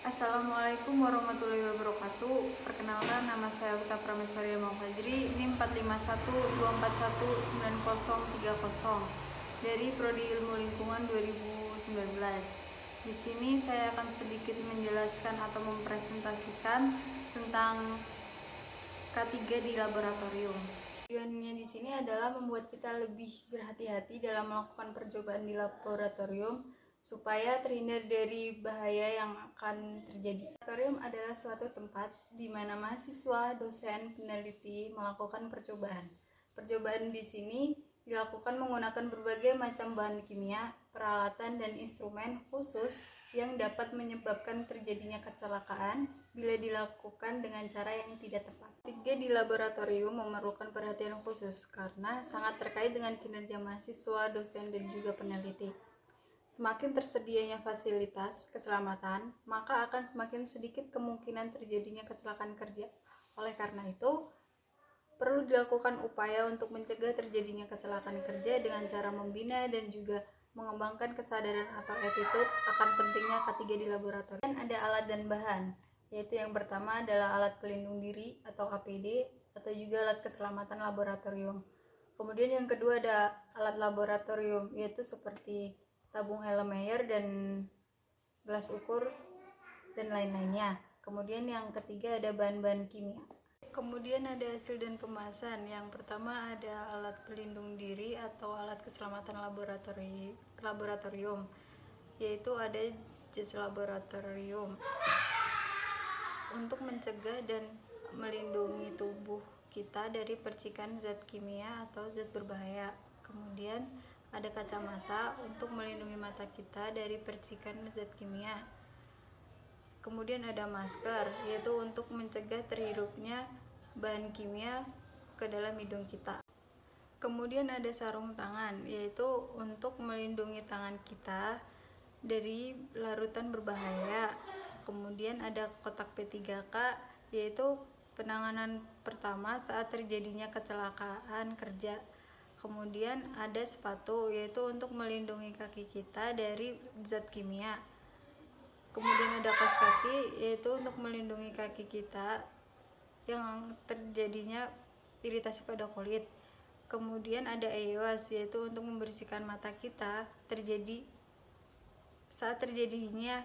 Assalamualaikum warahmatullahi wabarakatuh. Perkenalkan, nama saya Uta Prameswaria Fajri, NIM 45124190030 dari Prodi Ilmu Lingkungan 2019. Di sini saya akan sedikit menjelaskan atau mempresentasikan tentang K3 di laboratorium. Tujuannya di sini adalah membuat kita lebih berhati-hati dalam melakukan percobaan di laboratorium supaya terhindar dari bahaya yang akan terjadi. Laboratorium adalah suatu tempat di mana mahasiswa, dosen, peneliti melakukan percobaan. Percobaan di sini dilakukan menggunakan berbagai macam bahan kimia, peralatan, dan instrumen khusus yang dapat menyebabkan terjadinya kecelakaan bila dilakukan dengan cara yang tidak tepat. K3 di laboratorium memerlukan perhatian khusus karena sangat terkait dengan kinerja mahasiswa, dosen, dan juga peneliti. Semakin tersedianya fasilitas keselamatan, maka akan semakin sedikit kemungkinan terjadinya kecelakaan kerja. Oleh karena itu, perlu dilakukan upaya untuk mencegah terjadinya kecelakaan kerja dengan cara membina dan juga mengembangkan kesadaran atau attitude akan pentingnya K3 di laboratorium. Dan ada alat dan bahan, yaitu yang pertama adalah alat pelindung diri atau APD atau juga alat keselamatan laboratorium. Kemudian yang kedua ada alat laboratorium, yaitu seperti tabung Erlenmeyer dan gelas ukur dan lain-lainnya. Kemudian yang ketiga ada bahan-bahan kimia. Kemudian ada hasil dan pembahasan. Yang pertama ada alat pelindung diri atau alat keselamatan laboratorium, yaitu ada jas laboratorium untuk mencegah dan melindungi tubuh kita dari percikan zat kimia atau zat berbahaya. Kemudian ada kacamata untuk melindungi mata kita dari percikan zat kimia. Kemudian ada masker, yaitu untuk mencegah terhirupnya bahan kimia ke dalam hidung kita. Kemudian ada sarung tangan, yaitu untuk melindungi tangan kita dari larutan berbahaya. Kemudian ada kotak P3K, yaitu penanganan pertama saat terjadinya kecelakaan kerja. Kemudian ada sepatu, yaitu untuk melindungi kaki kita dari zat kimia. Kemudian ada kaos kaki, yaitu untuk melindungi kaki kita yang terjadinya iritasi pada kulit. Kemudian ada EWAS, yaitu untuk membersihkan mata kita saat terjadinya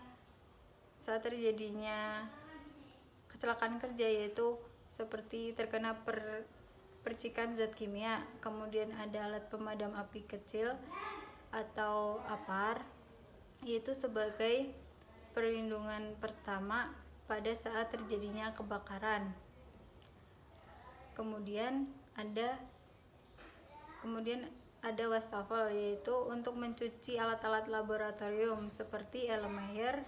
kecelakaan kerja, yaitu seperti terkena percikan zat kimia. Kemudian ada alat pemadam api kecil atau APAR, yaitu sebagai perlindungan pertama pada saat terjadinya kebakaran. Kemudian ada wastafel, yaitu untuk mencuci alat-alat laboratorium seperti Erlenmeyer,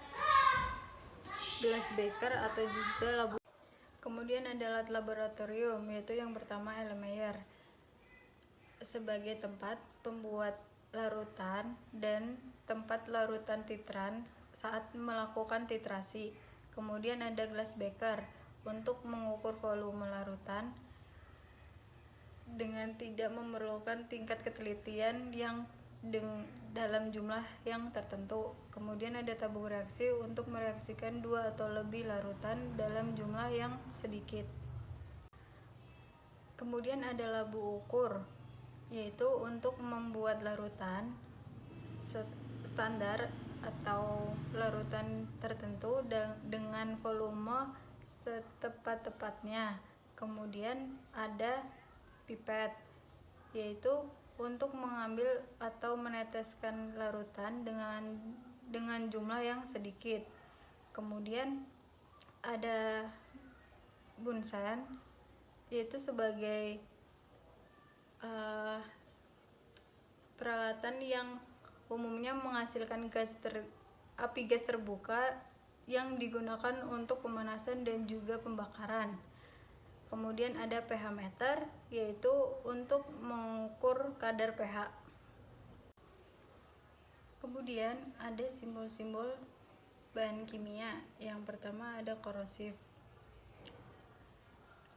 gelas beker atau juga labu. Kemudian ada alat laboratorium, yaitu yang pertama Erlenmeyer sebagai tempat pembuat larutan dan tempat larutan titran saat melakukan titrasi. Kemudian ada gelas beker untuk mengukur volume larutan dengan tidak memerlukan tingkat ketelitian yang dalam jumlah yang tertentu. Kemudian ada tabung reaksi untuk mereaksikan 2 atau lebih larutan dalam jumlah yang sedikit. Kemudian ada labu ukur, yaitu untuk membuat larutan standar atau larutan tertentu dengan volume setepat-tepatnya. Kemudian ada pipet, yaitu untuk mengambil atau meneteskan larutan dengan jumlah yang sedikit. Kemudian ada bunsen, yaitu sebagai peralatan yang umumnya menghasilkan api gas terbuka yang digunakan untuk pemanasan dan juga pembakaran. Kemudian ada pH meter, yaitu untuk mengukur kadar pH. Kemudian ada simbol-simbol bahan kimia. Yang pertama ada korosif,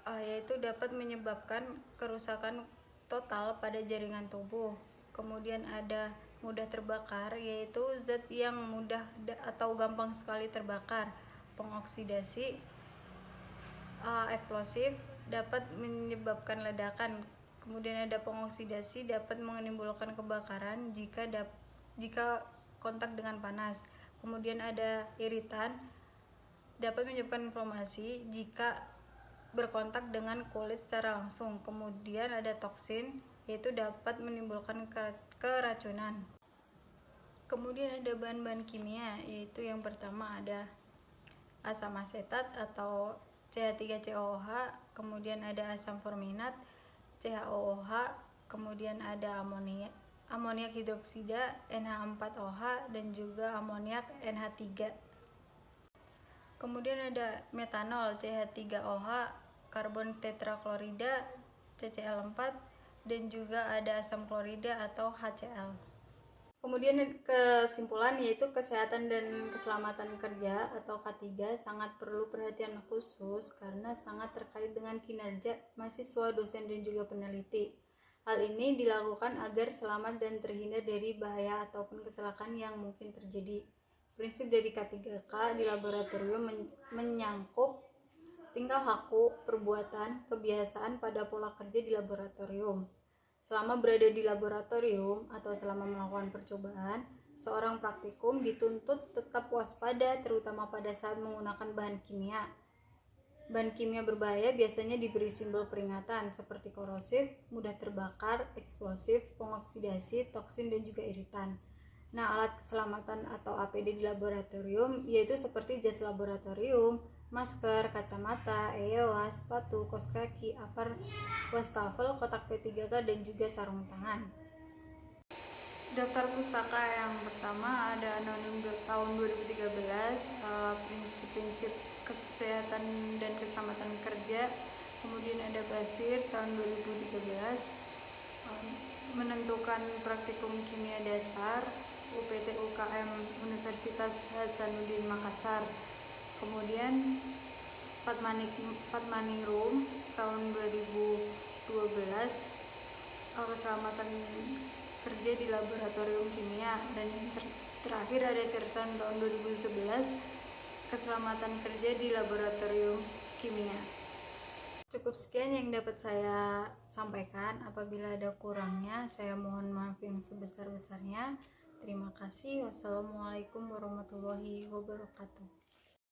yaitu dapat menyebabkan kerusakan total pada jaringan tubuh. Kemudian ada mudah terbakar, yaitu zat yang mudah atau gampang sekali terbakar. pengoksidasi eksplosif dapat menyebabkan ledakan. Kemudian ada pengoksidasi dapat menimbulkan kebakaran jika kontak dengan panas. Kemudian ada iritan dapat menyebabkan inflamasi jika berkontak dengan kulit secara langsung. Kemudian ada toksin, yaitu dapat menimbulkan keracunan. Kemudian ada bahan-bahan kimia, yaitu yang pertama ada asam asetat atau CH3COOH, kemudian ada asam forminat CHOOH, kemudian ada amoniak hidroksida NH4OH, dan juga amoniak NH3. Kemudian ada metanol CH3OH, karbon tetraklorida CCl4, dan juga ada asam klorida atau HCl. Kemudian kesimpulan yaitu kesehatan dan keselamatan kerja atau K3 sangat perlu perhatian khusus karena sangat terkait dengan kinerja mahasiswa, dosen, dan juga peneliti. Hal ini dilakukan agar selamat dan terhindar dari bahaya ataupun kecelakaan yang mungkin terjadi. Prinsip dari K3K di laboratorium menyangkut tingkah laku, perbuatan, kebiasaan pada pola kerja di laboratorium. Selama berada di laboratorium atau selama melakukan percobaan, seorang praktikum dituntut tetap waspada terutama pada saat menggunakan bahan kimia. Bahan kimia berbahaya biasanya diberi simbol peringatan seperti korosif, mudah terbakar, eksplosif, pengoksidasi, toksin, dan juga iritan. Nah, alat keselamatan atau APD di laboratorium yaitu seperti jas laboratorium, masker, kacamata, EOA, sepatu, kaos kaki, apar, wastafel, kotak P3K, dan juga sarung tangan. Daftar pustaka yang pertama ada Anonim tahun 2013, prinsip-prinsip kesehatan dan keselamatan kerja. Kemudian ada Basir tahun 2013, menentukan praktikum kimia dasar UPT UKM Universitas Hasanuddin Makassar. Kemudian Fatmaningrum tahun 2012, keselamatan kerja di laboratorium kimia. Dan yang terakhir ada Sersan tahun 2011, keselamatan kerja di laboratorium kimia. Cukup sekian yang dapat saya sampaikan. Apabila ada kurangnya, saya mohon maaf yang sebesar-besarnya. Terima kasih. Wassalamualaikum warahmatullahi wabarakatuh.